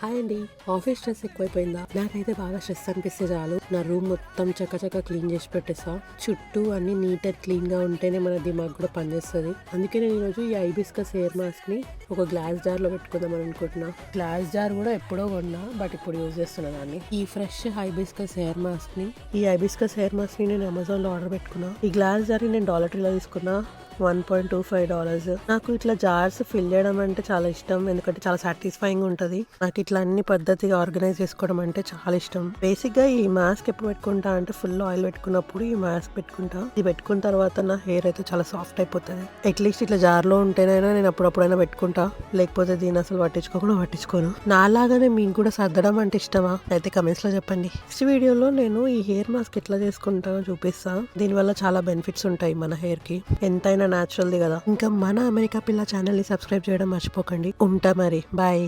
Hi అండి. Office stress ఎక్కువైపోయిందా? నాకైతే బాగా స్ట్రెస్ అనిపిస్తే చాలు నా రూమ్ మొత్తం చక్కచక్క క్లీన్ చేసి పెట్టేస్తా. చుట్టూ అన్ని నీట్ అండ్ క్లీన్ గా ఉంటేనే మన దిమాగ్ కూడా పనిచేస్తుంది. అందుకే నేను ఈరోజు ఈ హైబిస్కస్ హెయిర్ మాస్క్ ని ఒక గ్లాస్ జార్ లో పెట్టుకుందాం అనుకుంటున్నా. గ్లాస్ జార్ కూడా ఎప్పుడో కొన్నా, బట్ ఇప్పుడు యూజ్ చేస్తున్నా దాన్ని. ఈ ఫ్రెష్ హైబిస్కస్ హెయిర్ మాస్క్ ని నేను అమెజాన్ లో ఆర్డర్ పెట్టుకున్నా. ఈ గ్లాస్ జార్ ని నేను డాలర్ ట్రీలో తీసుకున్నా. $1.25. నాకు ఇట్లా జార్స్ ఫిల్ చేయడం అంటే చాలా ఇష్టం, ఎందుకంటే చాలా సాటిస్ఫైయింగ్ ఉంటుంది. నాకు ఇట్లా అన్ని పద్ధతిగా ఆర్గనైజ్ చేసుకోవడం అంటే చాలా ఇష్టం. బేసిక్ గా ఈ మాస్క్ ఎప్పుడు పెట్టుకుంటా అంటే ఫుల్ ఆయిల్ పెట్టుకున్నప్పుడు ఈ మాస్క్ పెట్టుకుంటా. ఇది పెట్టుకున్న తర్వాత నా హెయిర్ అయితే చాలా సాఫ్ట్ అయిపోతుంది. అట్లీస్ట్ ఇట్లా జార్ లో ఉంటేనైనా నేను అప్పుడప్పుడైనా పెట్టుకుంటా, లేకపోతే దీన్ని అసలు పట్టించుకోను. నాలాగానే మీకు కూడా సర్దడం అంటే ఇష్టమా? అయితే కమెంట్స్ లో చెప్పండి. నెక్స్ట్ వీడియోలో నేను ఈ హెయిర్ మాస్క్ ఎట్లా చేసుకుంటానో చూపిస్తా. దీనివల్ల చాలా బెనిఫిట్స్ ఉంటాయి మన హెయిర్ కి, ఎంతైనా న్యాచురల్ది కదా. ఇంకా మన అమెరికా పిల్ల ఛానల్ ని సబ్స్క్రైబ్ చేయడం మర్చిపోకండి. ఉంటా మరి, బాయ్.